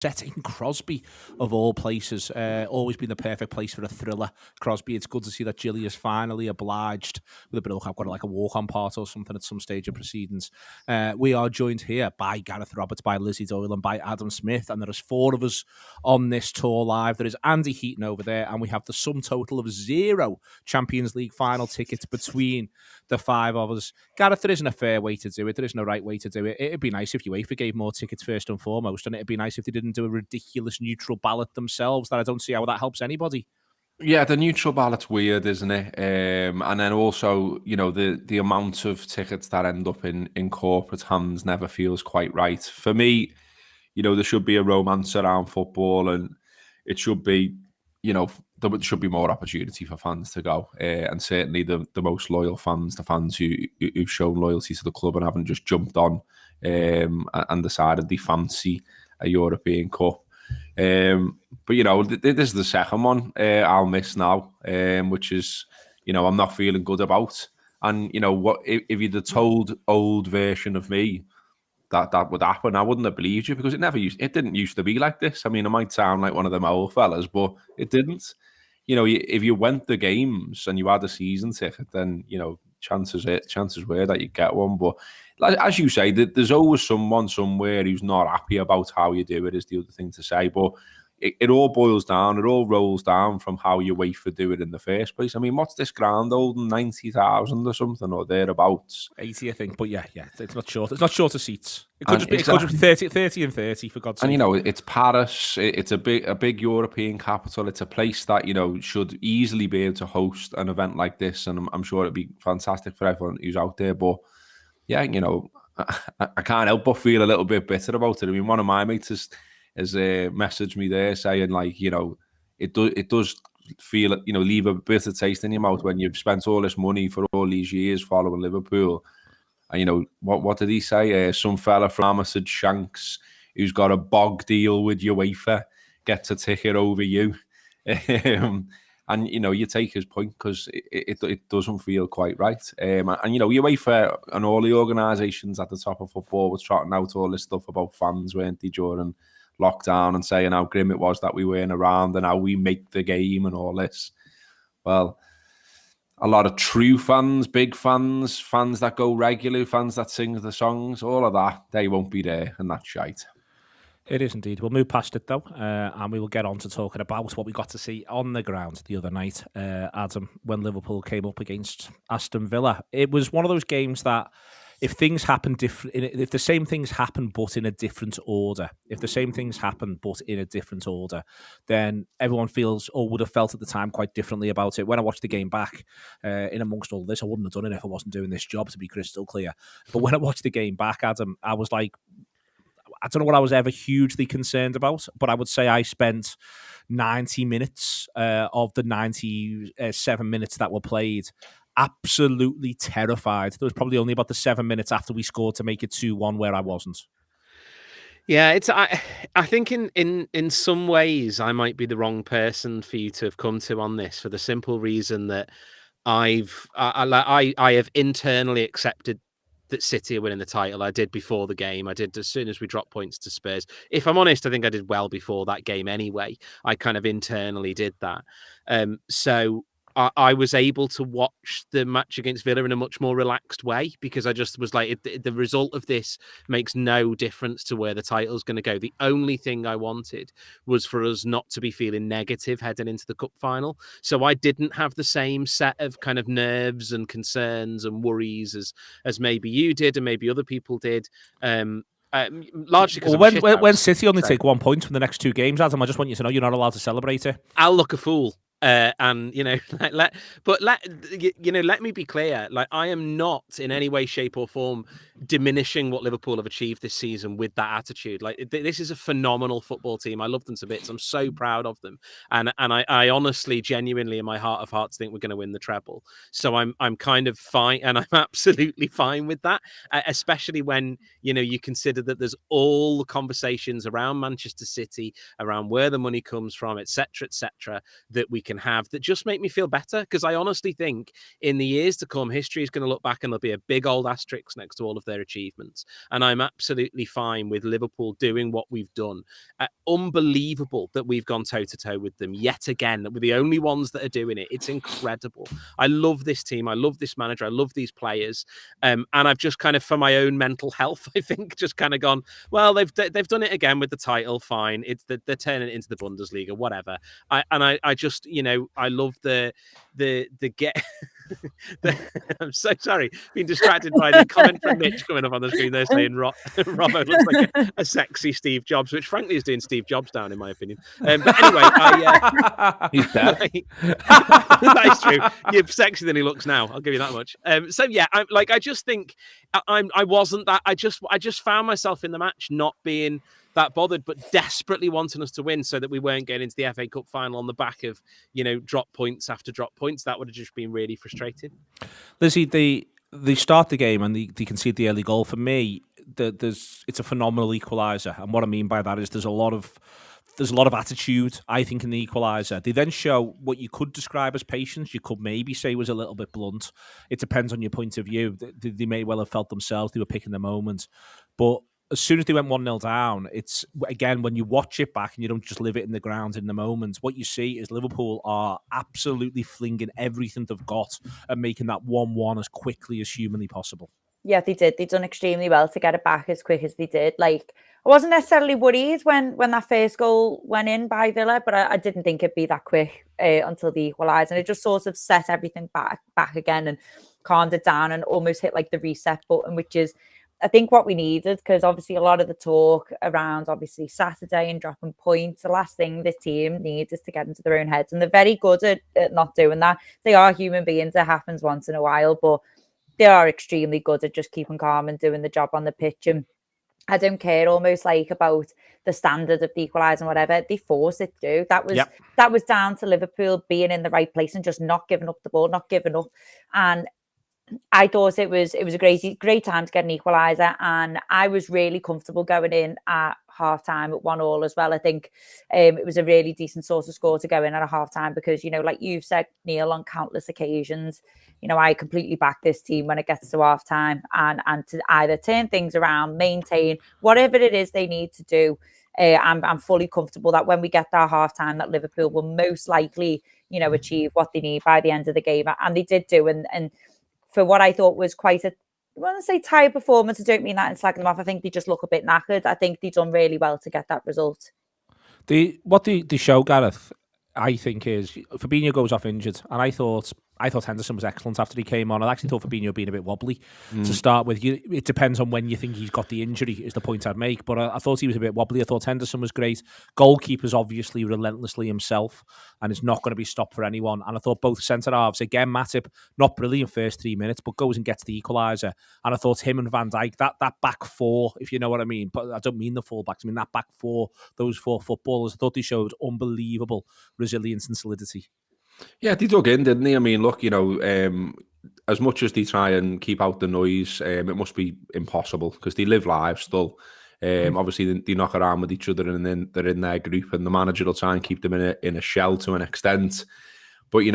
set in Crosby, of all places. Always been the perfect place for a thriller. Crosby, it's good to see that Gilly is finally obliged with a bit of, I've got like a walk-on part or something at some stage of proceedings. We are joined here by Gareth Roberts, by Lizzie Doyle, and by Adam Smith, and there is 4 of us on this tour live. There is Andy Heaton over there, and we have the sum total of 0 Champions League final tickets between the 5 of us. Gareth, there isn't a fair way to do it. There isn't a right way to do it. It'd be nice if UEFA gave more tickets first and foremost, and it'd be nice if they didn't do a ridiculous neutral ballot themselves. That I don't see how that helps anybody. Yeah, the neutral ballot's weird, isn't it? And then also, the amount of tickets that end up in corporate hands never feels quite right. For me, there should be a romance around football, and it should be, there should be more opportunity for fans to go. And certainly the most loyal fans, the fans who've shown loyalty to the club and haven't just jumped on and decided they fancy a European Cup. But this is the second one I'll miss now, which is, I'm not feeling good about. And what if you'd have told old version of me that would happen, I wouldn't have believed you, because it didn't used to be like this. I mean, I might sound like one of them old fellas, but it didn't. If you went the games and you had a season ticket, then chances were that you'd get one. But as you say, there's always someone somewhere who's not happy about how you do it, is the other thing to say. But it all boils down, it all rolls down from how you wait for do it in the first place. I mean, what's this ground holding? 90,000 or something, or thereabouts? 80, I think. But yeah, it's not short. It's not short of seats. It could just be 30 and 30, for God's sake. And it's Paris. It's a big European capital. It's a place that should easily be able to host an event like this, and I'm sure it'd be fantastic for everyone who's out there. But yeah, I can't help but feel a little bit bitter about it. I mean, one of my mates has messaged me there saying, like, it does feel, leave a bitter taste in your mouth when you've spent all this money for all these years following Liverpool. And what did he say? Some fella from Amherst Shanks who's got a bog deal with UEFA gets a ticket over you. And you take his point, because it doesn't feel quite right. And UEFA and all the organisations at the top of football was trotting out all this stuff about fans, weren't they, during lockdown, and saying how grim it was that we weren't around and how we make the game and all this. Well, a lot of true fans, big fans that go regularly, fans that sing the songs, all of that, they won't be there, and that's shite. It is indeed. We'll move past it, though, and we will get on to talking about what we got to see on the ground the other night, Adam, when Liverpool came up against Aston Villa. It was one of those games that, if things happen different, if the same things happen but in a different order, then everyone feels, or would have felt at the time, quite differently about it. When I watched the game back, in amongst all this, I wouldn't have done it if I wasn't doing this job, to be crystal clear. But when I watched the game back, Adam, I was like, I don't know what I was ever hugely concerned about, but I would say I spent 90 minutes of the 97 minutes that were played absolutely terrified. There was probably only about the 7 minutes after we scored to make it 2-1 where I wasn't. Yeah, I think in some ways I might be the wrong person for you to have come to on this, for the simple reason that I have internally accepted that City are winning the title. I did before the game. I did as soon as we dropped points to Spurs. If I'm honest, I think I did well before that game anyway. I kind of internally did that. So I was able to watch the match against Villa in a much more relaxed way, because I just was like, the result of this makes no difference to where the title's going to go. The only thing I wanted was for us not to be feeling negative heading into the cup final. So I didn't have the same set of kind of nerves and concerns and worries as maybe you did and maybe other people did. Largely because when City only take 1 point from the next 2 games, Adam, I just want you to know you're not allowed to celebrate it. I'll look a fool. And let me be clear. Like, I am not in any way, shape, or form diminishing what Liverpool have achieved this season with that attitude. Like, this is a phenomenal football team. I love them to bits. I'm so proud of them, and I honestly, genuinely, in my heart of hearts, think we're going to win the treble. So I'm kind of fine, and I'm absolutely fine with that. Especially when you consider that there's all the conversations around Manchester City, around where the money comes from, etc., that we can have that just make me feel better. Because I honestly think in the years to come, history is going to look back and there'll be a big old asterisk next to all of their achievements. And I'm absolutely fine with Liverpool doing what we've done. Unbelievable that we've gone toe-to-toe with them yet again. We're the only ones that are doing it. It's incredible. I love this team. I love this manager. I love these players. And I've just kind of, for my own mental health, I think, just kind of gone, well, they've done it again with the title. Fine. They're turning it into the Bundesliga, whatever. I just, I love the get. I'm so sorry, being distracted by the comment from Mitch coming up on the screen there saying Robbo looks like a sexy Steve Jobs, which frankly is doing Steve Jobs down in my opinion. But anyway, he's dead. That is true. You're sexier than he looks now. I'll give you that much. So yeah, I just think I wasn't that. I just found myself in the match not being that bothered, but desperately wanting us to win so that we weren't getting into the FA Cup final on the back of, drop points after drop points. That would have just been really frustrating. Lizzie, they start the game and they concede the early goal. For me, it's a phenomenal equaliser. And what I mean by that is there's a lot of attitude, I think, in the equaliser. They then show what you could describe as patience. You could maybe say was a little bit blunt. It depends on your point of view. They may well have felt themselves they were picking the moment. But as soon as they went 1-0 down, it's, again, when you watch it back and you don't just live it in the ground in the moment, what you see is Liverpool are absolutely flinging everything they've got and making that 1-1 as quickly as humanly possible. Yeah, they did. They'd done extremely well to get it back as quick as they did. Like, I wasn't necessarily worried when that first goal went in by Villa, but I didn't think it'd be that quick until the equalised. And it just sort of set everything back again and calmed it down and almost hit like the reset button, which is, I think, what we needed, because obviously a lot of the talk around obviously Saturday and dropping points, the last thing this team needs is to get into their own heads. And they're very good at not doing that. They are human beings. It happens once in a while, but they are extremely good at just keeping calm and doing the job on the pitch. And I don't care almost like about the standard of the equaliser and whatever. They force it through. That was down to Liverpool being in the right place and just not giving up the ball, not giving up. And I thought it was a great time to get an equaliser, and I was really comfortable going in at half time at 1-1 as well. I think it was a really decent sort of score to go in at a half time because, like you've said, Neil, on countless occasions, I completely back this team when it gets to half time and to either turn things around, maintain whatever it is they need to do. I'm fully comfortable that when we get that half time, that Liverpool will most likely, achieve what they need by the end of the game, and they did do. And for what I thought was quite I want to say tired performance, I don't mean that in slagging them off. I think they just look a bit knackered. I think they've done really well to get that result. What the show, Gareth, I think, is Fabinho goes off injured, and I thought Henderson was excellent after he came on. I actually thought Fabinho being a bit wobbly to start with. It depends on when you think he's got the injury, is the point I'd make. But I thought he was a bit wobbly. I thought Henderson was great. Goalkeeper's obviously relentlessly himself, and it's not going to be stopped for anyone. And I thought both centre-halves, again, Matip, not brilliant first 3 minutes, but goes and gets the equaliser. And I thought him and Van Dijk, that back four, if you know what I mean, but I don't mean the full-backs, I mean that back four, those four footballers, I thought they showed unbelievable resilience and solidity. Yeah, they dug in, didn't they? I mean, look, as much as they try and keep out the noise, it must be impossible because they live lives still. Obviously, they knock around with each other and then they're in their group and the manager will try and keep them in a shell to an extent. But,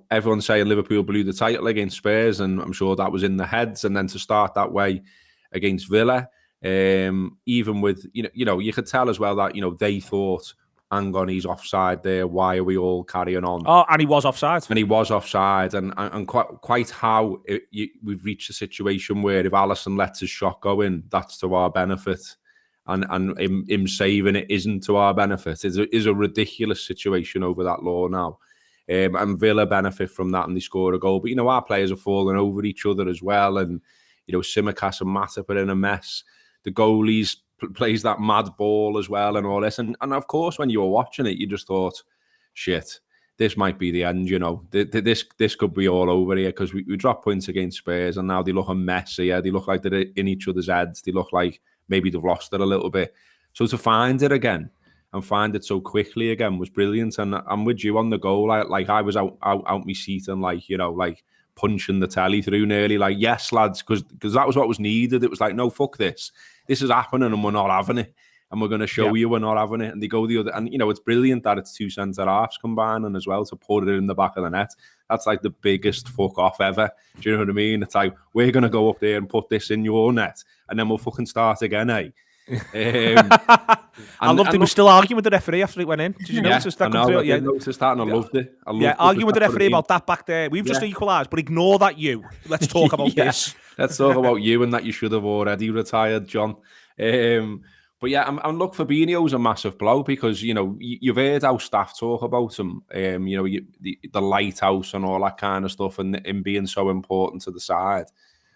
everyone's saying Liverpool blew the title against Spurs and I'm sure that was in their heads. And then to start that way against Villa, even with, you could tell as well that, they thought, hang on, he's offside there. Why are we all carrying on? Oh, and he was offside. And quite how we've reached a situation where if Alisson lets his shot go in, that's to our benefit. And him saving it isn't to our benefit. It is a ridiculous situation over that law now. And Villa benefit from that and they score a goal. But, our players are falling over each other as well. And, Tsimikas and Matip are in a mess. The goalies plays that mad ball as well and all this. And of course, when you were watching it, you just thought, shit, this might be the end, This could be all over here because we dropped points against Spurs and now they look a mess here. They look like they're in each other's heads. They look like maybe they've lost it a little bit. So to find it again and find it so quickly again was brilliant. And I'm with you on the goal. I was out my seat and punching the telly through nearly yes, lads, because that was what was needed. It was like, no, fuck this. This is happening and we're not having it. and we're going to show you we're not having it. And they go the other, and it's brilliant that it's two centre halves combining as well to put it in the back of the net. That's like the biggest fuck off ever. Do you know what I mean? It's like, we're going to go up there and put this in your net, and then we'll fucking start again, eh? I loved it. Was still arguing with the referee after it went in. Did you notice that? I did notice that, and I loved it. Arguing with the referee about that back there. We've just equalised, but ignore that. Let's talk about this. Let's talk about you and that you should have already retired, John. But yeah, and look, Fabinho's a massive blow because you've heard how staff talk about him. The lighthouse and all that kind of stuff, and him being so important to the side.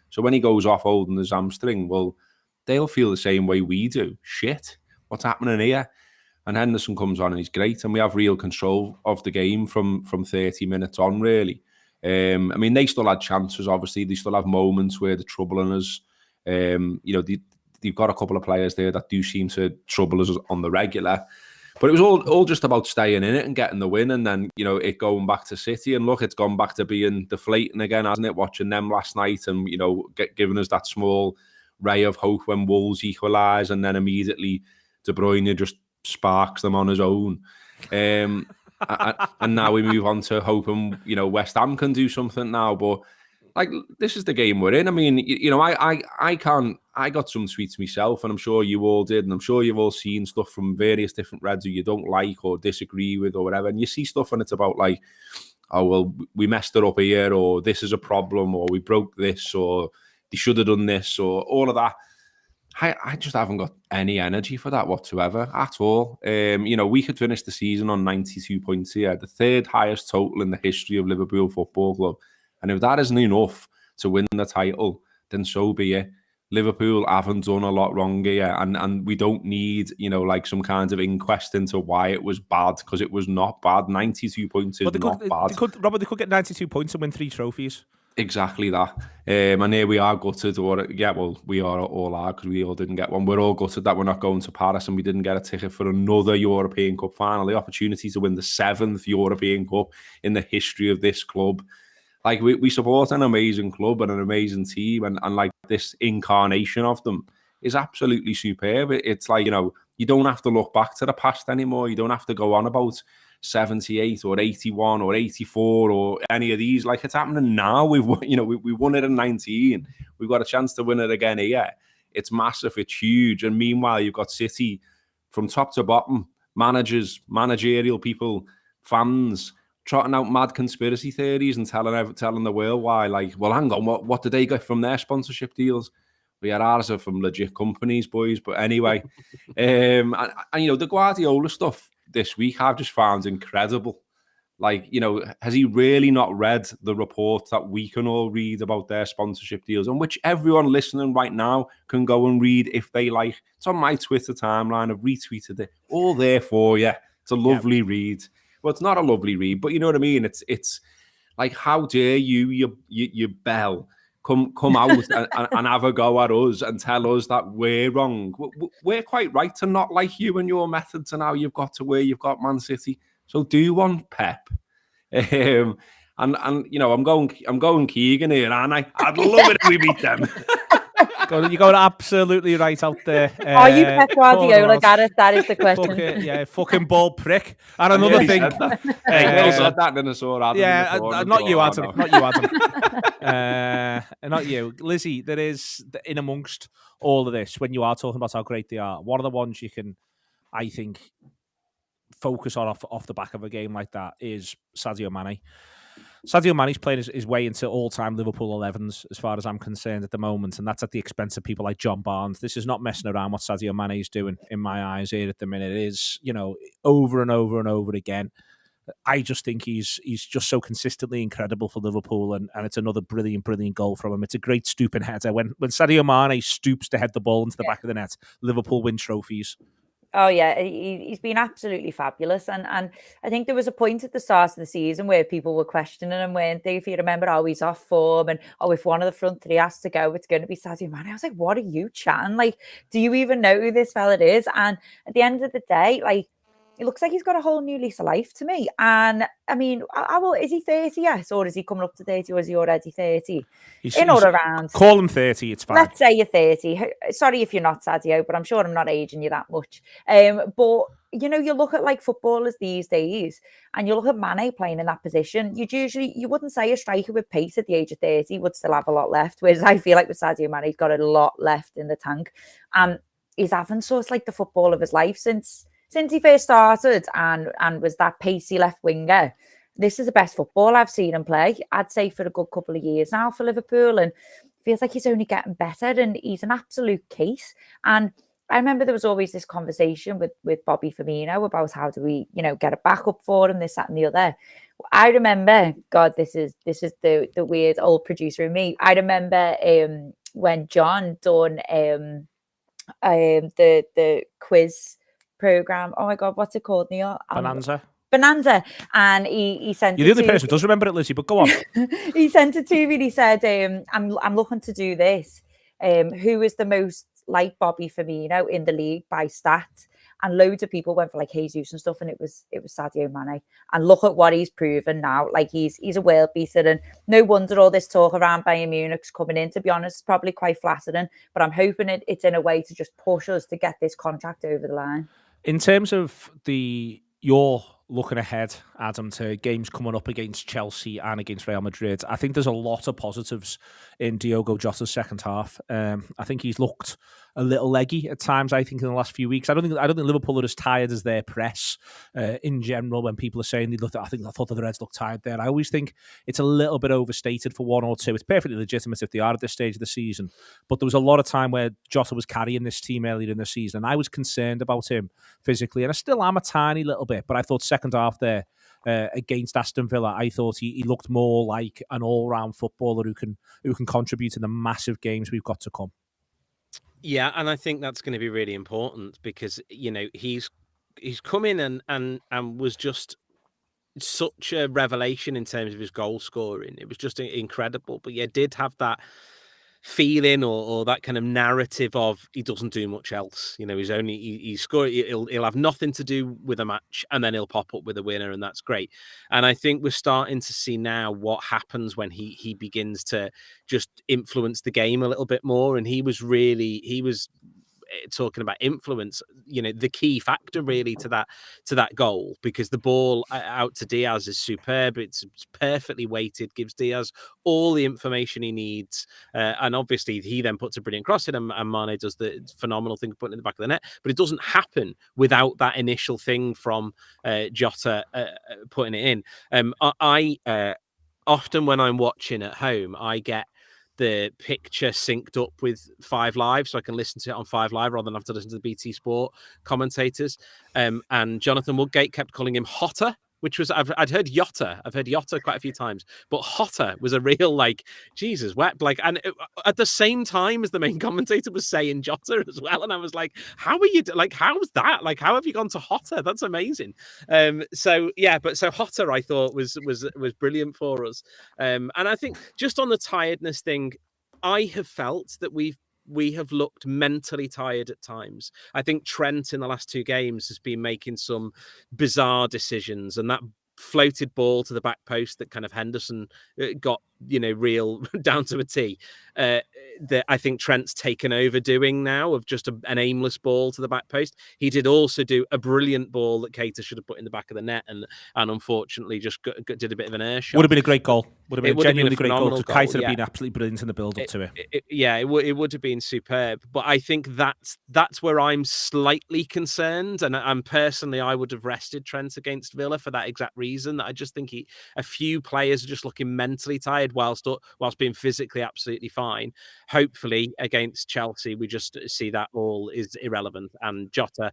So when he goes off holding his hamstring, well, they'll feel the same way we do. Shit, what's happening here? And Henderson comes on and he's great, and we have real control of the game from 30 minutes on, really. They still had chances, obviously. They still have moments where they're troubling us. They've got a couple of players there that do seem to trouble us on the regular. But it was all just about staying in it and getting the win, and then, it going back to City. And look, it's gone back to being deflating again, hasn't it? Watching them last night and, giving us that small ray of hope when Wolves equalise, and then immediately De Bruyne just sparks them on his own. And now we move on to hoping, West Ham can do something now. But like, this is the game we're in. I mean, I got some tweets myself, and I'm sure you all did, and I'm sure you've all seen stuff from various different Reds who you don't like or disagree with or whatever. And you see stuff and it's about like, oh, well, we messed it up here, or this is a problem, or we broke this, or they should have done this, or all of that. I just haven't got any energy for that whatsoever at all. We could finish the season on 92 points here, the third highest total in the history of Liverpool Football Club. And if that isn't enough to win the title, then so be it. Liverpool haven't done a lot wrong here, and we don't need, like some kind of inquest into why it was bad, because it was not bad. 92 points is not bad. They could get 92 points and win 3 trophies. Exactly that. And here we are gutted, we are all are, because we all didn't get one. We're all gutted that we're not going to Paris and we didn't get a ticket for another European Cup final. The opportunity to win the 7th European Cup in the history of this club. Like, we support an amazing club and an amazing team, and like this incarnation of them is absolutely superb. It's like, you don't have to look back to the past anymore. You don't have to go on about 78 or 81 or 84 or any of these. Like, it's happening now. We won it in 19. We've got a chance to win it again here. It's massive. It's huge. And meanwhile, you've got City from top to bottom, managers, managerial people, fans, trotting out mad conspiracy theories and telling the world why. Like, well, hang on, what did they get from their sponsorship deals? We had ours are from legit companies, boys. But anyway, and the Guardiola stuff this week I've just found incredible. Like, has he really not read the reports that we can all read about their sponsorship deals, and which everyone listening right now can go and read if they like? It's on my Twitter timeline. I've retweeted it. All there for you. It's a lovely read. Well, it's not a lovely read, but you know what I mean? It's like, how dare you bell, come out and have a go at us and tell us that we're wrong. We're quite right to not like you and your methods, and how you've got to where you've got, Man City. So do one, Pep. And I'm going Keegan here, aren't I? I'd love it if we beat them. You're going absolutely right out there. Are you Pep Guardiola, Gareth? That is the question. Fucking ball prick. And another thing. I said that in a sore Adam. Not you, Adam. Not you, Adam. Not you. Lizzie, there is, in amongst all of this, when you are talking about how great they are, one of the ones you can, I think, focus on off the back of a game like that is Sadio Mane. Sadio Mane's playing his way into all-time Liverpool 11s, as far as I'm concerned at the moment, and that's at the expense of people like John Barnes. This is not messing around what Sadio Mane is doing, in my eyes, here at the minute. It is, over and over and over again. I just think he's just so consistently incredible for Liverpool, and it's another brilliant goal from him. It's a great stooping header. When Sadio Mane stoops to head the ball into the back of the net, Liverpool win trophies. Oh, yeah, he's been absolutely fabulous. And I think there was a point at the start of the season where people were questioning him, weren't they? If you remember, he's off form, and if one of the front three has to go, it's going to be Sadio Mane. I was like, what are you chatting? Like, do you even know who this fella is? And at the end of the day, like, He looks like he's got a whole new lease of life to me. And I mean, is he 30? Yes, or is he coming up to 30, or is he already 30? He's around. Call him 30. It's fine. Let's say you're 30. Sorry if you're not, Sadio, but I'm sure I'm not aging you that much. But you know, you look at like footballers these days, and you look at Mane playing in that position. You wouldn't say a striker with pace at the age of 30 would still have a lot left. Whereas I feel like with Sadio Mane, he's got a lot left in the tank. He's having sort of like the football of his life since he first started and was that pacey left winger. This is the best football I've seen him play, I'd say, for a good couple of years now for Liverpool, and feels like he's only getting better, and he's an absolute case. And I remember there was always this conversation with Bobby Firmino about how do we, you know, get a backup for him, this, that, and the other. I remember, God, this is the weird old producer in me. I remember when John done the quiz program. Oh my God, what's it called, Neil? Bonanza. And he sent You're the only person who does remember it, Lizzie, but go on. He sent it to me and he said, I'm looking to do this. Who is the most like Bobby Firmino in the league by stat? And loads of people went for like Jesus and stuff, and it was Sadio Mane. And look at what he's proven now. Like he's a world beater, and no wonder all this talk around Bayern Munich's coming in. To be honest, it's probably quite flattering, but I'm hoping it's in a way to just push us to get this contract over the line. In terms of your looking ahead, Adam, to games coming up against Chelsea and against Real Madrid, I think there's a lot of positives in Diogo Jota's second half. I think he's looked a little leggy at times, I think, in the last few weeks. I don't think Liverpool are as tired as their press in general when people are saying I thought the Reds looked tired there. I always think it's a little bit overstated for one or two. It's perfectly legitimate if they are at this stage of the season. But there was a lot of time where Jota was carrying this team earlier in the season, and I was concerned about him physically, and I still am a tiny little bit, but I thought second half there against Aston Villa, I thought he looked more like an all-round footballer who can contribute in the massive games we've got to come. Yeah, and I think that's going to be really important because, you know, he's come in and was just such a revelation in terms of his goal scoring. It was just incredible. But yeah, did have that feeling or that kind of narrative of he doesn't do much else. You know, he's scored. He'll have nothing to do with a match, and then he'll pop up with a winner, and that's great. And I think we're starting to see now what happens when he begins to just influence the game a little bit more. And he was talking about influence, you know, the key factor really to that goal, because the ball out to Diaz is superb. It's perfectly weighted, gives Diaz all the information he needs, and obviously he then puts a brilliant cross in, and Mane does the phenomenal thing of putting it in the back of the net. But it doesn't happen without that initial thing from Jota putting it in. I often when I'm watching at home, I get the picture synced up with 5 Live, so I can listen to it on 5 Live rather than have to listen to the BT Sport commentators. And Jonathan Woodgate kept calling him Hotter, which was, I'd heard Jota. I've heard Jota quite a few times, but Hotter was a real, like, Jesus wept. Like, and at the same time as the main commentator was saying Jota as well. And I was like, how are you, like, how's that? Like, how have you gone to Hotter? That's amazing. So Hotter, I thought was brilliant for us. And I think just on the tiredness thing, I have felt that we have looked mentally tired at times. I think Trent in the last 2 games has been making some bizarre decisions, and that floated ball to the back post that kind of Henderson got, you know, real down to a T. That I think Trent's taken over doing now, of just an aimless ball to the back post. He did also do a brilliant ball that Keita should have put in the back of the net, and unfortunately just did a bit of an air shot. Would have been a great goal. Would have been a genuinely great goal. Keita would have been absolutely brilliant in the build-up to it. It would have been superb. But I think that's where I'm slightly concerned. And I'm personally, I would have rested Trent against Villa for that exact reason. That I just think a few players are just looking mentally tired whilst being physically absolutely fine. Hopefully against Chelsea, we just see that all is irrelevant, and Jota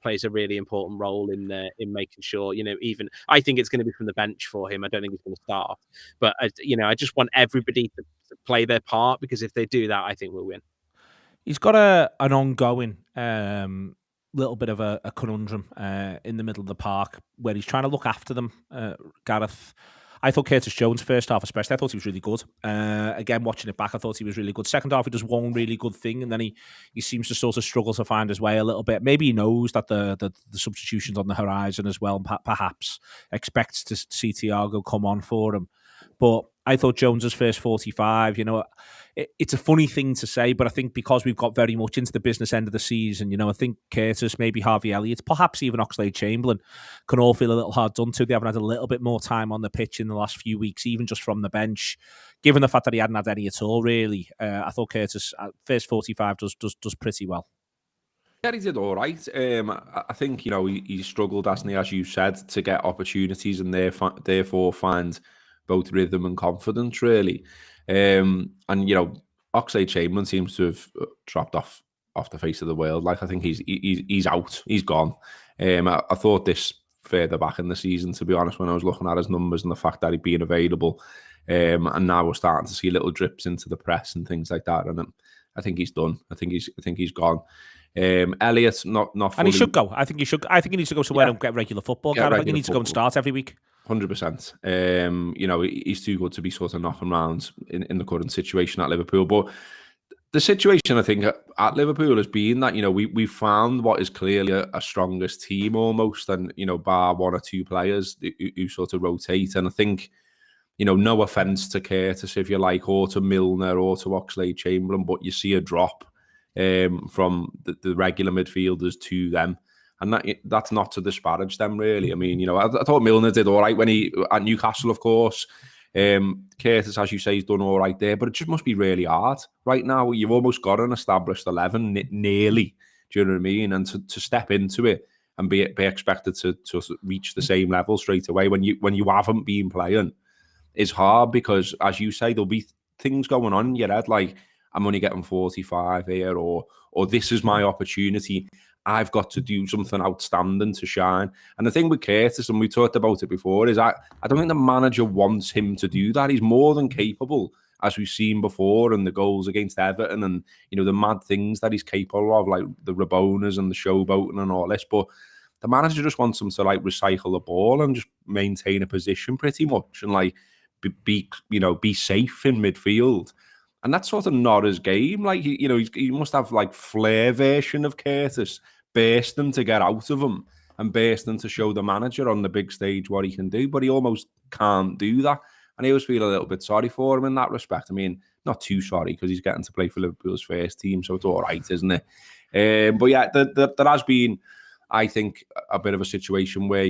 plays a really important role in making sure, you know, even I think it's going to be from the bench for him. I don't think he's going to start, but you know, I just want everybody to play their part, because if they do that, I think we'll win. He's got an ongoing little bit of a conundrum in the middle of the park where he's trying to look after them, Gareth. I thought Curtis Jones first half especially, I thought he was really good. Again, watching it back, I thought he was really good. Second half, he does one really good thing, and then he seems to sort of struggle to find his way a little bit. Maybe he knows that the substitution's on the horizon as well, and perhaps expects to see TAW come on for him. But I thought Jones's first 45, it's a funny thing to say, but I think because we've got very much into the business end of the season, I think Curtis, maybe Harvey Elliott, perhaps even Oxlade-Chamberlain can all feel a little hard done to. They haven't had a little bit more time on the pitch in the last few weeks, even just from the bench. Given the fact that he hadn't had any at all, really, I thought Curtis, first 45, does pretty well. Yeah, he did all right. I think, he struggled, hasn't he, as you said, to get opportunities and therefore find both rhythm and confidence, really. And Oxlade-Chamberlain seems to have dropped off the face of the world. Like, I think he's out, he's gone. I thought this further back in the season, to be honest, when I was looking at his numbers and the fact that he'd been available, and now we're starting to see little drips into the press and things like that. And I think he's done. I think he's gone. Elliott, not fully... And he should go. I think he needs to go somewhere and get regular football. I think he needs to go and start every week. 100%. He's too good to be sort of knocking around in the current situation at Liverpool. But the situation, I think, at Liverpool has been that, we found what is clearly a strongest team almost, and, bar one or two players who sort of rotate. And I think, no offence to Curtis, if you like, or to Milner or to Oxlade-Chamberlain, but you see a drop from the regular midfielders to them. And that's not to disparage them, really. I mean, I thought Milner did all right when he at Newcastle, of course. Curtis, as you say, he's done all right there, but it just must be really hard right now. You've almost got an established 11, nearly. Do you know what I mean? And to step into it and be expected to reach the same level straight away when you haven't been playing is hard, because, as you say, there'll be things going on in your head like, I'm only getting 45 here, or this is my opportunity. I've got to do something outstanding to shine. And the thing with Curtis, and we talked about it before, is I don't think the manager wants him to do that. He's more than capable, as we've seen before, and the goals against Everton and, the mad things that he's capable of, like the Rabonas and the showboating and all this. But the manager just wants him to, like, recycle the ball and just maintain a position pretty much, and, like, be safe in midfield. And that's sort of not his game. Like, he must have, like, Flair version of Curtis, bursting to get out of him and bursting to show the manager on the big stage what he can do. But he almost can't do that. And I always feel a little bit sorry for him in that respect. I mean, not too sorry, because he's getting to play for Liverpool's first team, so it's all right, isn't it? But yeah, there has been, I think, a bit of a situation where,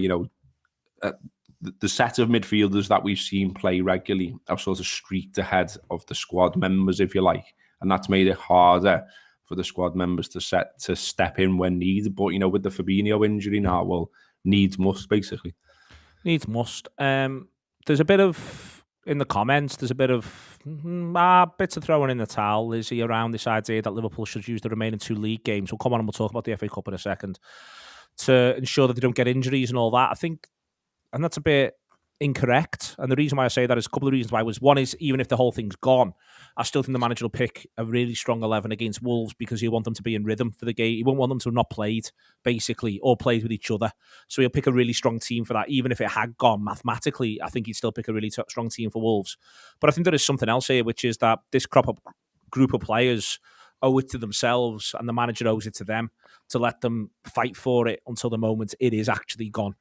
the set of midfielders that we've seen play regularly are sort of streaked ahead of the squad members, if you like. And that's made it harder for the squad members to step in when needed. But, with the Fabinho injury now, well, needs must, basically. Needs must. There's a bit of, in the comments, there's a bit of bits of throwing in the towel, is he, around this idea that Liverpool should use the remaining 2 league games. We'll come on and we'll talk about the FA Cup in a second, to ensure that they don't get injuries and all that. I think, and that's a bit incorrect. And the reason why I say that is a couple of reasons why. One is, even if the whole thing's gone, I still think the manager will pick a really strong 11 against Wolves, because he'll want them to be in rhythm for the game. He won't want them to have not played, basically, or played with each other. So he'll pick a really strong team for that. Even if it had gone mathematically, I think he'd still pick a really strong team for Wolves. But I think there is something else here, which is that this group of players owe it to themselves, and the manager owes it to them, to let them fight for it until the moment it is actually gone.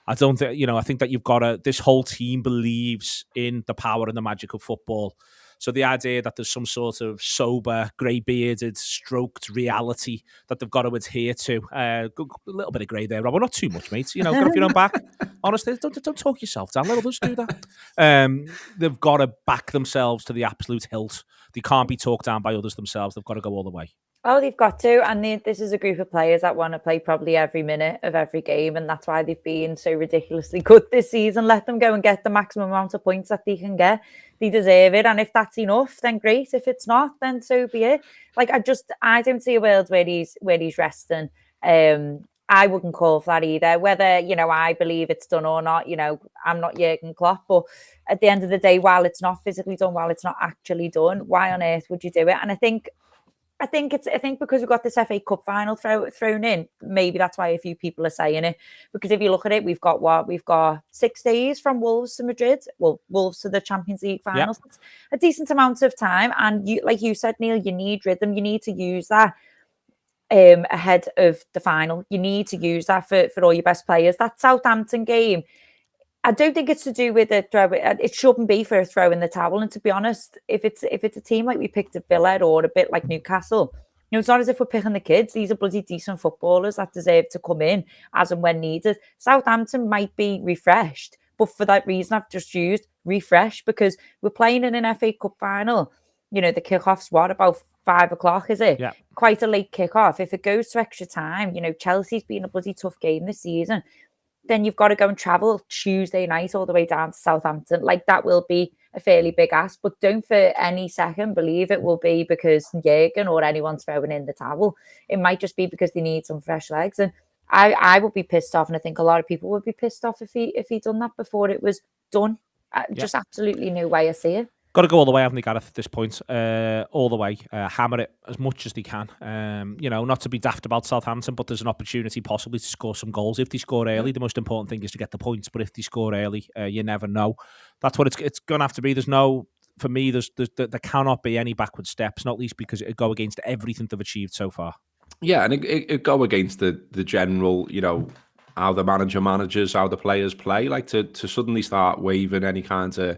I don't think, I think that you've got this whole team believes in the power and the magic of football. So the idea that there's some sort of sober, grey-bearded, stroked reality that they've got to adhere to, a little bit of grey there, Rob. Well, not too much, mate. Get off your own back. Honestly, don't talk yourself down. Let others do that. They've got to back themselves to the absolute hilt. They can't be talked down by others themselves. They've got to go all the way. Oh, they've got to. And this is a group of players that want to play probably every minute of every game. And that's why they've been so ridiculously good this season. Let them go and get the maximum amount of points that they can get. They deserve it. And if that's enough, then great. If it's not, then so be it. Like, I don't see a world where he's resting. I wouldn't call for that either. Whether, I believe it's done or not, I'm not Jurgen Klopp. But at the end of the day, while it's not physically done, while it's not actually done, why on earth would you do it? And I think I think because we've got this FA Cup final thrown in, maybe that's why a few people are saying it. Because if you look at it, we've got 6 days from Wolves to Madrid. Well, Wolves to the Champions League finals. It's a decent amount of time, and you, like you said, Neil, you need rhythm. You need to use that ahead of the final. You need to use that for all your best players. That Southampton game, I don't think it's to do with it. It shouldn't be for a throw in the towel. And to be honest, if it's a team like we picked at Villa or a bit like Newcastle, it's not as if we're picking the kids. These are bloody decent footballers that deserve to come in as and when needed. Southampton might be refreshed, but for that reason I've just used refresh, because we're playing in an FA Cup final. The kickoff's about 5 o'clock, is it? Yeah. Quite a late kickoff. If it goes to extra time, Chelsea's been a bloody tough game this season. Then you've got to go and travel Tuesday night all the way down to Southampton. Like, that will be a fairly big ask, but don't for any second believe it will be because Jurgen or anyone's throwing in the towel. It might just be because they need some fresh legs. And I would be pissed off, and I think a lot of people would be pissed off if he done that before it was done. Just absolutely no way I see it. Got to go all the way, haven't they, Gareth, at this point? All the way. Hammer it as much as they can. Not to be daft about Southampton, but there's an opportunity possibly to score some goals. If they score early, the most important thing is to get the points. But if they score early, you never know. That's what it's going to have to be. For me, there cannot be any backward steps, not least because it go against everything they've achieved so far. Yeah, and it go against the general, how the manager manages, how the players play. Like to suddenly start waving any kind of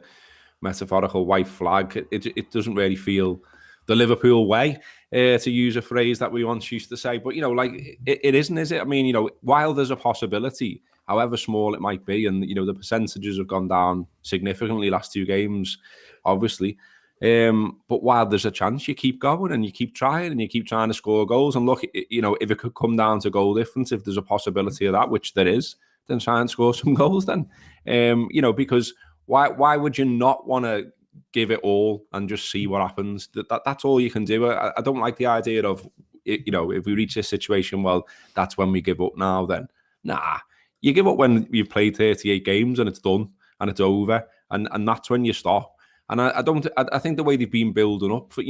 metaphorical white flag, it doesn't really feel the Liverpool way, to use a phrase that we once used to say. But it isn't, is it? I mean, while there's a possibility, however small it might be, and the percentages have gone down significantly last 2 games, obviously. But while there's a chance, you keep going and you keep trying to score goals. And look, if it could come down to goal difference, if there's a possibility of that, which there is, then try and score some goals then. Because why would you not want to give it all and just see what happens? That's all you can do. I don't like the idea of, if we reach this situation, well, that's when we give up now then. Nah, you give up when you've played 38 games and it's done and it's over, and that's when you stop. And I think the way they've been building up for,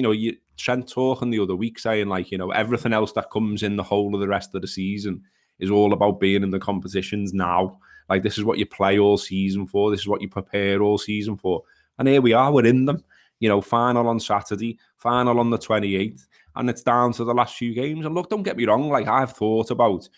Trent talking the other week saying everything else that comes in the whole of the rest of the season is all about being in the competitions now. Like, this is what you play all season for. This is what you prepare all season for. And here we are, we're in them. Final on Saturday, final on the 28th, and it's down to the last few games. And look, don't get me wrong, I've thought about,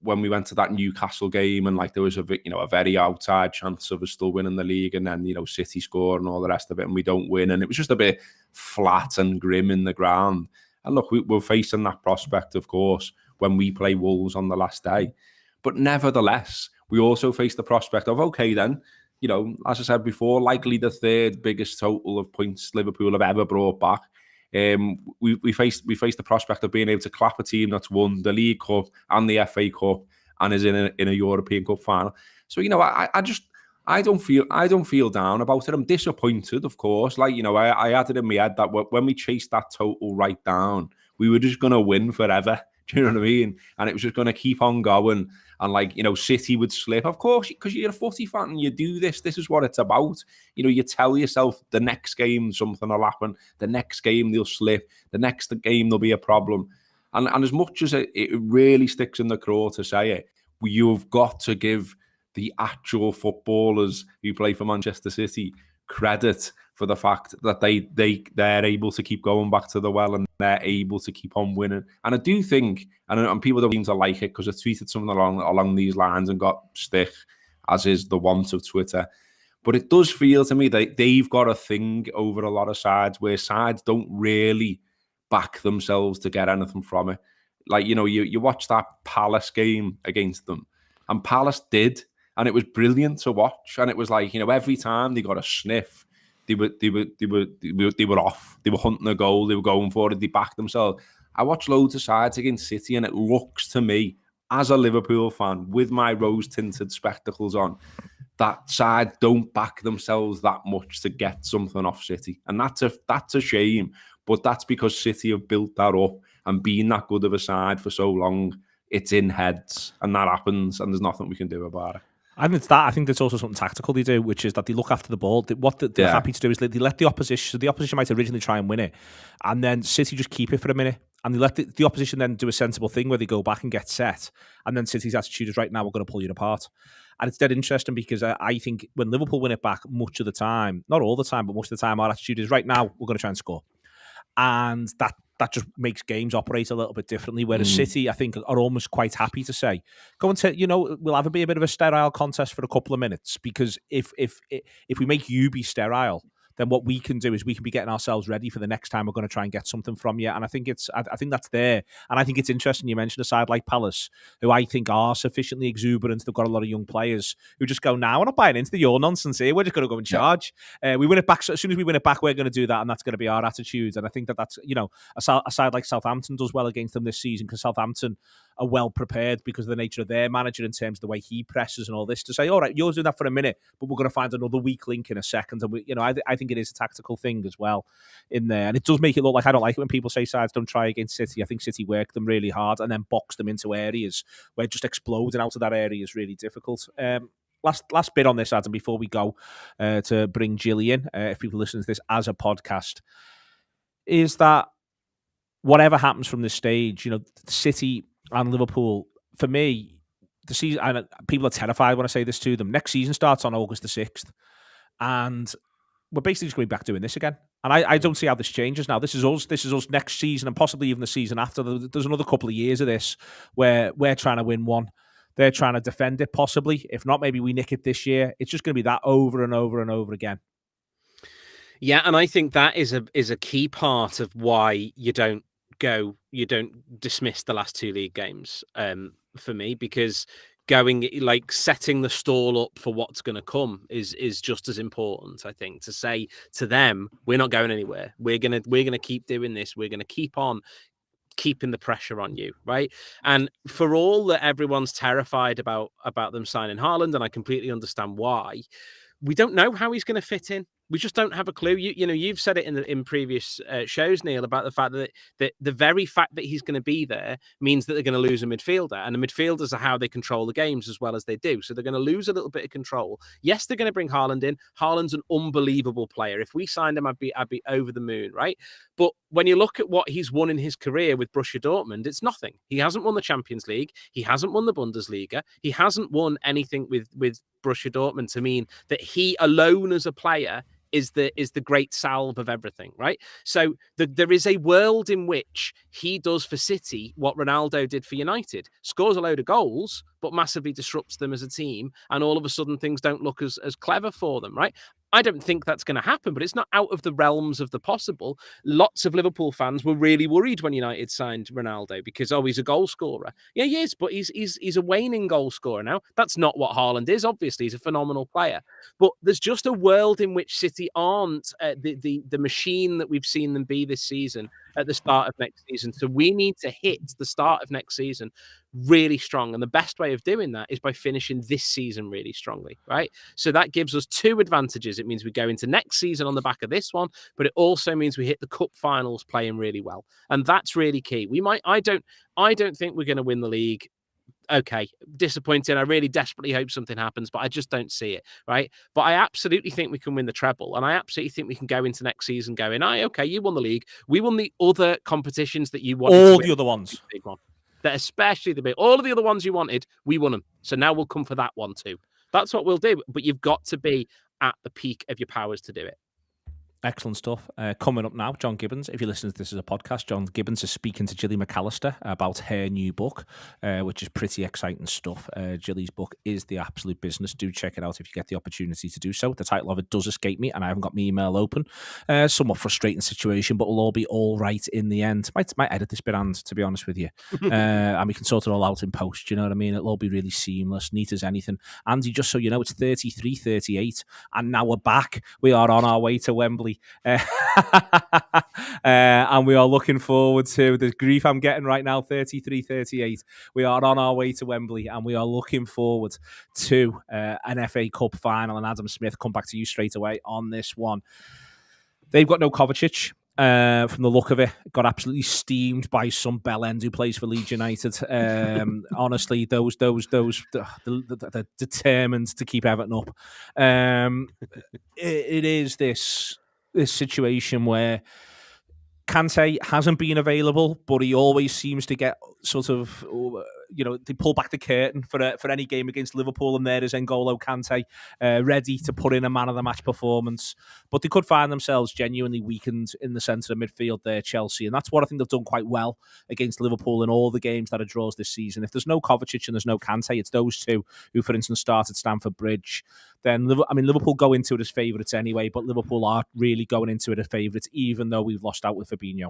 when we went to that Newcastle game and there was a very outside chance of us still winning the league, and then City score and all the rest of it, and we don't win, and it was just a bit flat and grim in the ground. And look, we're facing that prospect, of course, when we play Wolves on the last day. But nevertheless, we also face the prospect of, okay then, as I said before, likely the 3rd biggest total of points Liverpool have ever brought back. We face the prospect of being able to clap a team that's won the League Cup and the FA Cup and is in a European Cup final. So I don't feel down about it. I'm disappointed, of course. I had it in my head that when we chased that total right down, we were just going to win forever. Do you know what I mean? And it was just going to keep on going. And City would slip, of course, because you're a footy fan and you do this. This is what it's about. You tell yourself the next game something will happen. The next game they'll slip. The next game there'll be a problem. And as much as it really sticks in the craw to say it, you've got to give the actual footballers who play for Manchester City credit for the fact that they're able to keep going back to the well and they're able to keep on winning. And I do think, and people don't seem to like it because I tweeted something along these lines and got stick, as is the want of Twitter. But it does feel to me that they've got a thing over a lot of sides where sides don't really back themselves to get anything from it. You watch that Palace game against them, and Palace did, and it was brilliant to watch. And it was every time they got a sniff, they were off. They were hunting a goal. They were going for it. They backed themselves. I watched loads of sides against City, and it looks to me, as a Liverpool fan, with my rose-tinted spectacles on, that side don't back themselves that much to get something off City. And that's a shame. But that's because City have built that up and been that good of a side for so long. It's in heads, and that happens, and there's nothing we can do about it. And it's that. I think there's also something tactical they do, which is that they look after the ball. What they're happy to do is they let the opposition. So the opposition might originally try and win it, and then City just keep it for a minute, and they let the opposition then do a sensible thing where they go back and get set, and then City's attitude is right now we're going to pull you apart. And it's dead interesting because I think when Liverpool win it back, much of the time, not all the time, but most of the time, our attitude is right now we're going to try and score, and that just makes games operate a little bit differently. Whereas City, I think, are almost quite happy to say, go and say, we'll have it be a bit of a sterile contest for a couple of minutes, because if we make you be sterile, then what we can do is we can be getting ourselves ready for the next time we're going to try and get something from you. And I think I think that's there. And I think it's interesting you mentioned a side like Palace, who I think are sufficiently exuberant. They've got a lot of young players who just go, we're not buying into your nonsense here. We're just going to go and charge. We win it back. So as soon as we win it back, we're going to do that. And that's going to be our attitude. And I think that's, a side like Southampton does well against them this season, because Southampton are well prepared because of the nature of their manager in terms of the way he presses and all this, to say, all right, you're doing that for a minute, but we're going to find another weak link in a second. And I think it is a tactical thing as well in there. And it does make it look like, I don't like it when people say sides don't try against City. I think City work them really hard and then box them into areas where just exploding out of that area is really difficult. Last bit on this, Adam, before we go to bring Gillian, if people listen to this as a podcast, is that whatever happens from this stage, City and Liverpool, for me, the season, and people are terrified when I say this to them, next season starts on August the 6th. And we're basically just going back doing this again. And I don't see how this changes now. This is us next season, and possibly even the season after. There's another couple of years of this where we're trying to win one. They're trying to defend it, possibly. If not, maybe we nick it this year. It's just going to be that over and over and over again. Yeah, and I think that is a key part of why you don't dismiss the last two league games for me, because setting the stall up for what's going to come is just as important. I think, to say to them, we're not going anywhere. We're gonna keep doing this. We're gonna keep on keeping the pressure on you, right? And for all that everyone's terrified about them signing Haaland, and I completely understand why, we don't know how he's going to fit in. We just don't have a clue. You've said it in previous shows, Neil, about the fact that the very fact that he's going to be there means that they're going to lose a midfielder, and the midfielders are how they control the games as well as they do. So they're going to lose a little bit of control. Yes, they're going to bring Haaland in. Haaland's an unbelievable player. If we signed him, I'd be over the moon, right? But when you look at what he's won in his career with Borussia Dortmund, it's nothing. He hasn't won the Champions League. He hasn't won the Bundesliga. He hasn't won anything with Borussia Dortmund to mean that he alone as a player is the great salve of everything, right? So there is a world in which he does for City what Ronaldo did for United. Scores a load of goals, but massively disrupts them as a team, and all of a sudden things don't look as clever for them, right? I don't think that's going to happen, but it's not out of the realms of the possible. Lots of Liverpool fans were really worried when United signed Ronaldo because, he's a goal scorer. Yeah, he is, but he's a waning goal scorer now. That's not what Haaland is, obviously. He's a phenomenal player. But there's just a world in which City aren't the machine that we've seen them be this season at the start of next season. So we need to hit the start of next season really strong. And the best way of doing that is by finishing this season really strongly, right? So that gives us two advantages. It means we go into next season on the back of this one, but it also means we hit the cup finals playing really well. And that's really key. I don't think we're going to win the league. Okay, disappointing. I really desperately hope something happens, but I just don't see it, right? But I absolutely think we can win the treble, and I absolutely think we can go into next season going, okay, you won the league. We won the other competitions that you wanted. All the other ones. Big one. That especially all of the other ones you wanted, we won them. So now we'll come for that one too. That's what we'll do. But you've got to be at the peak of your powers to do it. Excellent stuff. Coming up now, John Gibbons. If you listen to this as a podcast, John Gibbons is speaking to Gilly McAllister about her new book, which is pretty exciting stuff. Gilly's book is The Absolute Business. Do check it out if you get the opportunity to do so. The title of it does escape me, and I haven't got my email open. Somewhat frustrating situation, but we'll all be all right in the end. Might edit this bit, and to be honest with you, and we can sort it all out in post. You know what I mean? It'll all be really seamless, neat as anything. Andy, just so you know, it's 33-38, and now we're back. We are on our way to Wembley. And we are looking forward to the grief I'm getting right now. 33-38. We are on our way to Wembley, and we are looking forward to an FA Cup final. And Adam Smith, come back to you straight away on this one. They've got no Kovacic. from the look of it. Got absolutely steamed by some bellend who plays for Leeds United. Honestly, those the determined to keep Everton up. It is this situation where Kante hasn't been available, but he always seems to get sort of, they pull back the curtain for any game against Liverpool, and there is N'Golo Kante ready to put in a man of the match performance. But they could find themselves genuinely weakened in the centre of midfield there, Chelsea, and that's what I think they've done quite well against Liverpool in all the games that are draws this season. If there's no Kovacic and there's no Kante, it's those two who, for instance, start at Stamford Bridge. Then, Liverpool go into it as favourites anyway, but Liverpool are really going into it as favourites, even though we've lost out with Fabinho.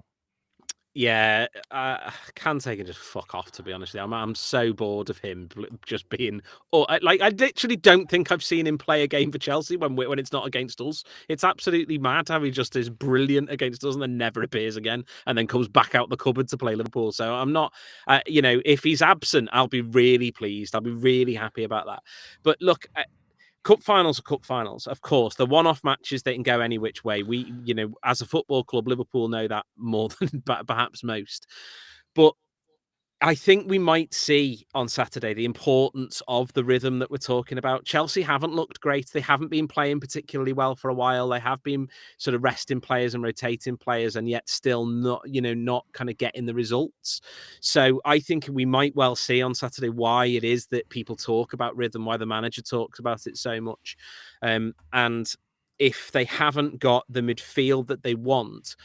Yeah, Kante can just fuck off, to be honest with you. I'm so bored of him just being... I literally don't think I've seen him play a game for Chelsea when it's not against us. It's absolutely mad how he just is brilliant against us and then never appears again and then comes back out the cupboard to play Liverpool. So I'm not... if he's absent, I'll be really pleased. I'll be really happy about that. But look... Cup finals are cup finals, of course. The one-off matches, they can go any which way. We, as a football club, Liverpool know that more than perhaps most. But I think we might see on Saturday the importance of the rhythm that we're talking about. Chelsea haven't looked great. They haven't been playing particularly well for a while. They have been sort of resting players and rotating players, and yet still not kind of getting the results. So I think we might well see on Saturday why it is that people talk about rhythm, why the manager talks about it so much. And if they haven't got the midfield that they want...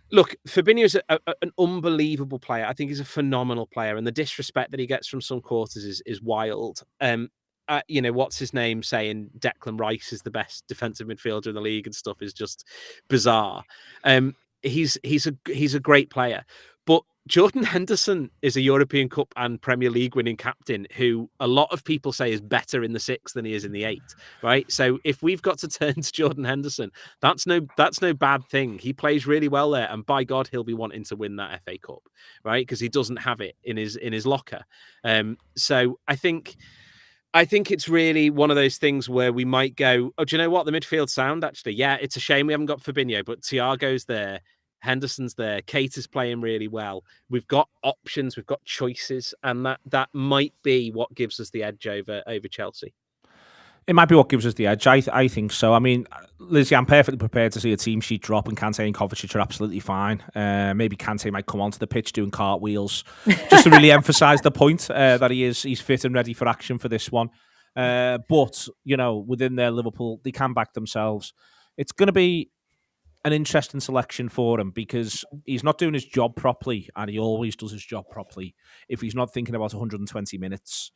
Look, Fabinho is an unbelievable player. I think he's a phenomenal player, and the disrespect that he gets from some quarters is wild. What's his name saying Declan Rice is the best defensive midfielder in the league and stuff is just bizarre. He's a great player, but Jordan Henderson is a European Cup and Premier League winning captain who a lot of people say is better in the 6 than he is in the 8, right? So if we've got to turn to Jordan Henderson, that's no bad thing. He plays really well there, and by God, he'll be wanting to win that FA Cup, right? Because he doesn't have it in his locker. So I think it's really one of those things where we might go, oh, do you know what? The midfield sound, actually. Yeah, it's a shame we haven't got Fabinho, but Thiago's there. Henderson's there. Kate is playing really well. We've got options. We've got choices. And that might be what gives us the edge over Chelsea. It might be what gives us the edge. I think so. I mean, Lizzie, I'm perfectly prepared to see a team sheet drop, and Kante and Kovacic are absolutely fine. Maybe Kante might come onto the pitch doing cartwheels just to really emphasise the point that he's fit and ready for action for this one. But, within their Liverpool, they can back themselves. It's going to be an interesting selection for him because he's not doing his job properly, and he always does his job properly if he's not thinking about 120 minutes.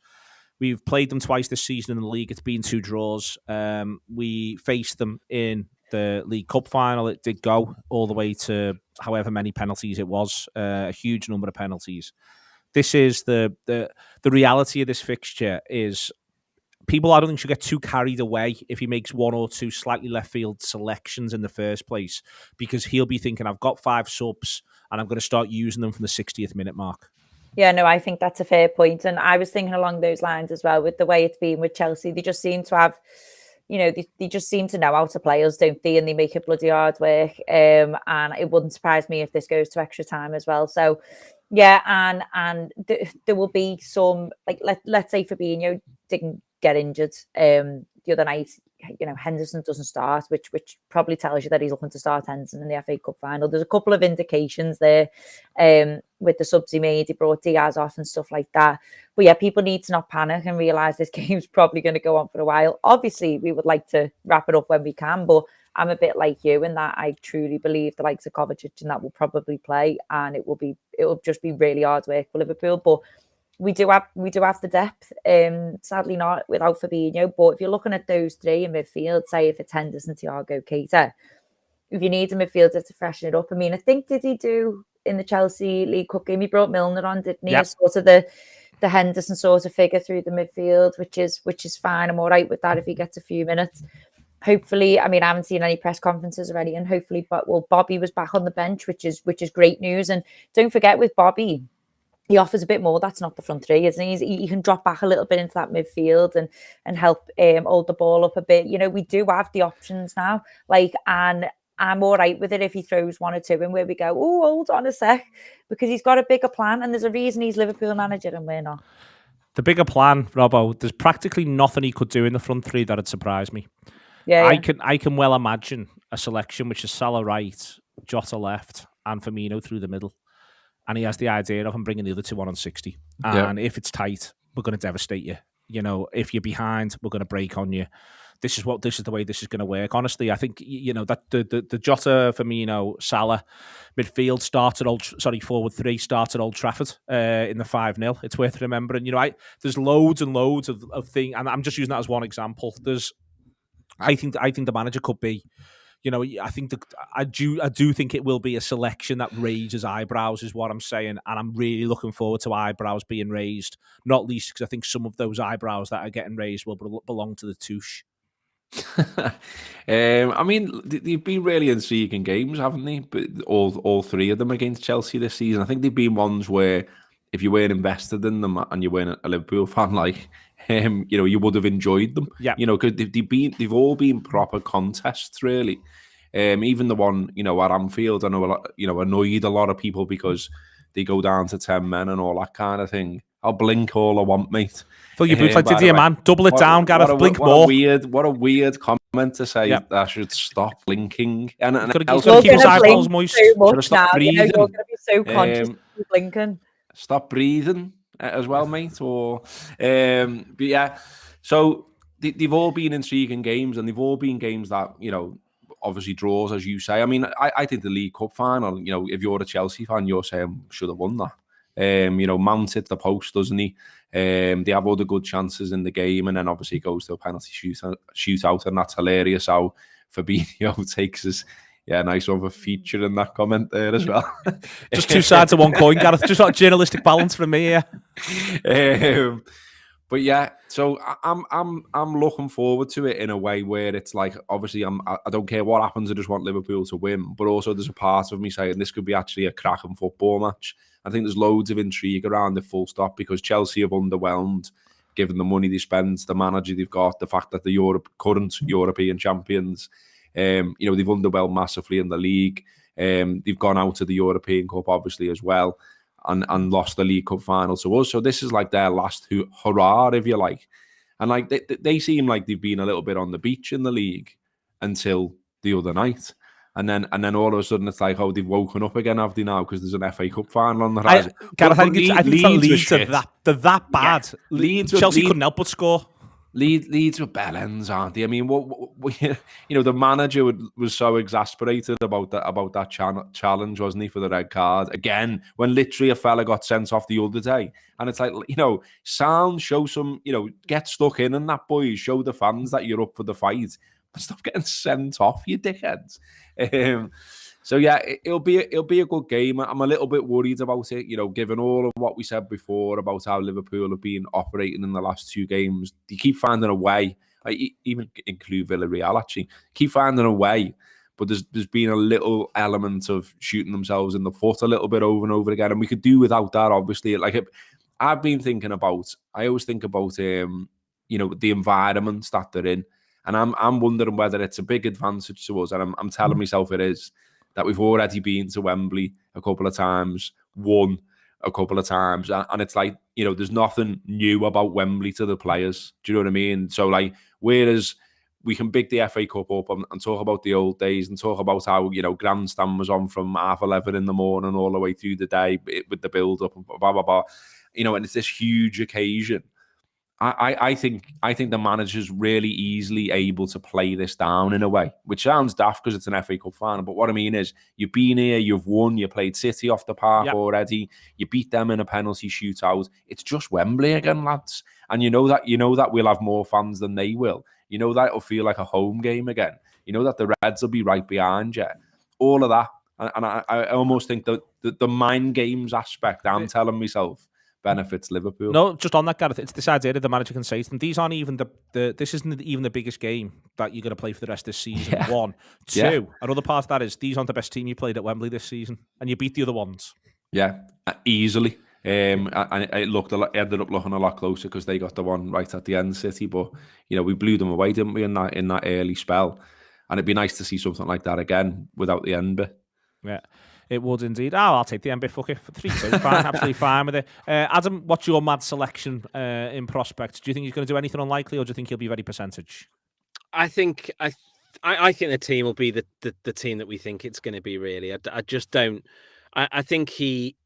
We've played them twice this season in the league. It's been 2 draws. We faced them in the League Cup final. It did go all the way to however many penalties it was, a huge number of penalties. This is the reality of this fixture is people, I don't think, should get too carried away if he makes 1 or 2 slightly left field selections in the first place, because he'll be thinking, I've got 5 subs and I'm going to start using them from the 60th minute mark. Yeah, no, I think that's a fair point. And I was thinking along those lines as well with the way it's been with Chelsea. They just seem to have, they just seem to know how to play us, don't they? And they make it bloody hard work. And it wouldn't surprise me if this goes to extra time as well. So, yeah, and there will be some, like, let's say Fabinho didn't get injured the other night. Henderson doesn't start, which probably tells you that he's looking to start Henderson in the FA Cup final. There's a couple of indications there with the subs he made. He brought Diaz off and stuff like that. But yeah, people need to not panic and realise this game's probably going to go on for a while. Obviously, we would like to wrap it up when we can, but I'm a bit like you in that I truly believe the likes of Kovacic and that will probably play, and it will just be really hard work for Liverpool. But we do have the depth, sadly not without Fabinho. But if you're looking at those 3 in midfield, say if it's Henderson, Thiago, Keita, if you need a midfielder to freshen it up, I mean, I think, did he do in the Chelsea League Cup game? He brought Milner on, didn't he? Yep. Sort of the Henderson sort of figure through the midfield, which is fine. I'm all right with that if he gets a few minutes. Hopefully, I mean, I haven't seen any press conferences already, and hopefully, Bobby was back on the bench, which is great news. And don't forget, with Bobby, he offers a bit more. That's not the front 3, isn't he? He can drop back a little bit into that midfield and help hold the ball up a bit. We do have the options now. And I'm all right with it if he throws 1 or 2 in where we go, oh, hold on a sec, because he's got a bigger plan, and there's a reason he's Liverpool manager and we're not. The bigger plan, Robbo, there's practically nothing he could do in the front three that'd surprise me. Yeah, I can well imagine a selection which is Salah right, Jota left, and Firmino through the middle. And he has the idea of him bringing the other 2 on 60. And if it's tight, we're going to devastate you. You know, if you're behind, we're going to break on you. This is the way this is going to work. Honestly, I think, you know, that the Jota, Firmino, Salah midfield forward 3 started Old Trafford in the 5-0. It's worth remembering. You know, there's loads and loads of things, and I'm just using that as one example. I think the manager could be, you know, I do think it will be a selection that raises eyebrows, is what I'm saying, and I'm really looking forward to eyebrows being raised. Not least because I think some of those eyebrows that are getting raised will belong to the touche. I mean, they've been really intriguing games, haven't they? But all 3 of them against Chelsea this season. I think they've been ones where if you weren't invested in them and you weren't a Liverpool fan, like you know, you would have enjoyed them. Yeah, you know, because they've all been proper contests, really. Even the one, you know, at Anfield, I know annoyed a lot of people because they go down to 10 men and all that kind of thing. I'll blink all I want, mate. Fill your boots like Didier, man. Double it down, Gareth. Blink more. What a weird comment to say. That I should stop blinking. And you've got to keep his eyeballs moist. So much now. You know, you're going to be so conscious of blinking. Stop breathing as well, mate. Or, but yeah. So they've all been intriguing games, and they've all been games that, you know, obviously draws, as you say. I mean, I think the League Cup final, you know, if you're a Chelsea fan, you're saying should have won that. You know, Mount hit the post, doesn't he? They have all the good chances in the game, and then obviously it goes to a penalty shootout, and that's hilarious how Fabinho takes his nice one for feature in that comment there as well. Just 2 sides of one coin, Gareth. Just like journalistic balance from me here. But yeah, so I'm looking forward to it in a way where it's like, obviously I don't care what happens, I just want Liverpool to win. But also there's a part of me saying this could be actually a cracking football match. I think there's loads of intrigue around it, full stop, because Chelsea have underwhelmed, given the money they spend, the manager they've got, the fact that the current European champions, you know, they've underwhelmed massively in the league. They've gone out to the European Cup, obviously, as well, and lost the League Cup final to us. So this is like their last hurrah, if you like. And like they seem like they've been a little bit on the beach in the league until the other night. And then all of a sudden it's like, oh, they've woken up again, have they now? Because there's an FA Cup final on the horizon. I think Leeds are that bad. Yeah. Chelsea couldn't help but score. Leeds were bellends, aren't they? I mean, you know, the manager was so exasperated about that challenge, wasn't he, for the red card again? When literally a fella got sent off the other day, and it's like, you know, show some, you know, get stuck in and that, boys. Show the fans that you're up for the fight. But stop getting sent off, you dickheads. So yeah, it'll be a good game. I'm a little bit worried about it, you know, given all of what we said before about how Liverpool have been operating in the last 2 games. They keep finding a way. I even include Villarreal, actually. Keep finding a way, but there's been a little element of shooting themselves in the foot a little bit over and over again, and we could do without that, obviously. Like, I've been thinking about, I always think about, you know, the environments that they're in. And I'm wondering whether it's a big advantage to us, and I'm telling myself it is, that we've already been to Wembley a couple of times, won a couple of times, and it's like, you know, there's nothing new about Wembley to the players. Do you know what I mean? So like, whereas we can big the FA Cup up and talk about the old days and talk about how, you know, grandstand was on from 11:30 in the morning all the way through the day with the build-up and blah, blah, blah. You know, and it's this huge occasion. I think the manager's really easily able to play this down in a way, which sounds daft because it's an FA Cup final. But what I mean is, you've been here, you've won, you played City off the park already, you beat them in a penalty shootout. It's just Wembley again, lads, and you know that we'll have more fans than they will. You know that it'll feel like a home game again. You know that the Reds will be right behind you. All of that, and I almost think that the mind games aspect, I'm telling myself, benefits Liverpool. No, just on that, Gareth, it's this idea that the manager can say to them, these aren't even this isn't even the biggest game that you're going to play for the rest of this season. Yeah. 1, 2. Yeah. Another part of that is, these aren't the best team you played at Wembley this season, and you beat the other ones. Yeah, easily. And it ended up looking a lot closer because they got the one right at the end, City. But you know, we blew them away, didn't we, in that early spell? And it'd be nice to see something like that again without the end bit. Yeah, it would indeed. Oh, I'll take the end bit. Fuck it. 3-2. Fine, absolutely fine with it. Adam, what's your mad selection in prospect? Do you think he's going to do anything unlikely, or do you think he'll be very percentage? I think the team will be the team that we think it's going to be. Really, I just don't. I think he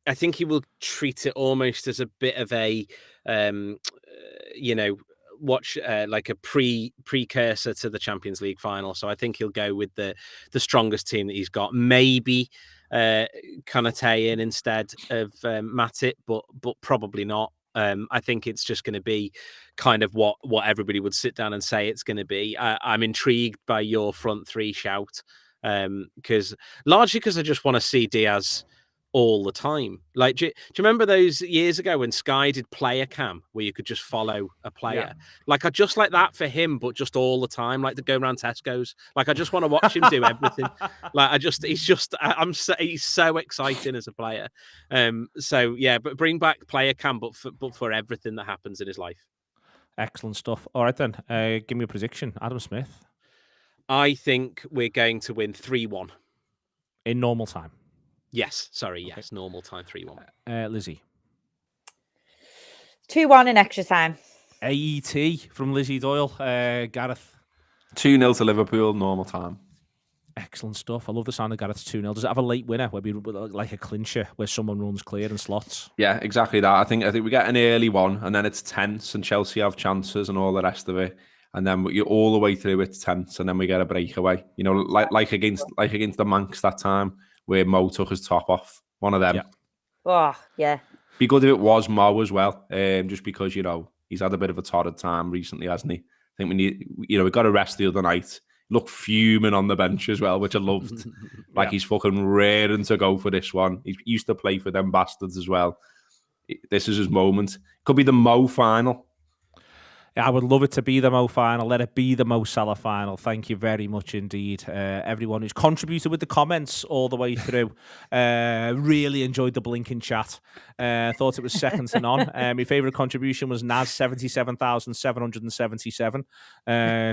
will treat it almost as a bit of a, like a precursor to the Champions League final. So I think he'll go with the strongest team that he's got. Maybe Konate in instead of Matip, but probably not. I think it's just going to be kind of what everybody would sit down and say it's going to be. I'm intrigued by your front three shout, because I just want to see Diaz all the time. Like, do you remember those years ago when Sky did player cam where you could just follow a player? Yeah. Like, I just like that for him, but just all the time, like to go around Tesco's. Like, I just want to watch him do everything. Like, he's so exciting as a player. So yeah, but bring back player cam, but for everything that happens in his life. Excellent stuff. All right then, give me a prediction, Adam Smith. I think we're going to win 3-1 in normal time. Yes, sorry, okay. Yes, normal time 3-1. Lizzie. 2-1 in extra time. AET from Lizzie Doyle. Gareth. 2-0 to Liverpool, normal time. Excellent stuff. I love the sound of Gareth's 2-0. Does it have a late winner where we like a clincher where someone runs clear and slots? Yeah, exactly that. I think we get an early one and then it's tense and Chelsea have chances and all the rest of it. And then you're all the way through it's tense and then we get a breakaway. You know, like against the Manx that time, where Mo took his top off. One of them. Yeah. Oh, yeah. Be good if it was Mo as well. Just because, you know, he's had a bit of a torrid time recently, hasn't he? I think we got a rest the other night. Looked fuming on the bench as well, which I loved. Like, he's fucking raring to go for this one. He used to play for them bastards as well. This is his moment. Could be the Mo final. I would love it to be the Mo final. Let it be the Mo Salah final. Thank you very much indeed. Everyone who's contributed with the comments all the way through. Really enjoyed the blinking chat. Thought it was second to none. My favourite contribution was Naz 77,777,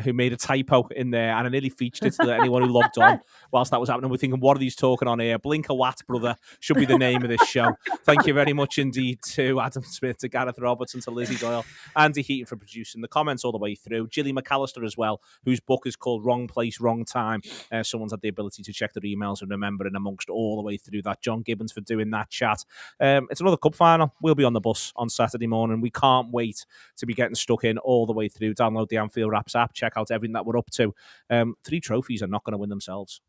who made a typo in there, and I nearly featured it to anyone who logged on whilst that was happening. We're thinking, what are these talking on here? Blink a Wat, brother, should be the name of this show. Thank you very much indeed to Adam Smith, to Gareth Robertson, to Lizzie Doyle, Andy Heaton for producing the comments all the way through. Gilly McAllister as well, whose book is called Wrong Place, Wrong Time. Someone's had the ability to check their emails and remember in amongst all the way through that. John Gibbons for doing that chat. It's another cup final. We'll be on the bus on Saturday morning. We can't wait to be getting stuck in all the way through. Download the Anfield Wraps app. Check out everything that we're up to. 3 trophies are not going to win themselves.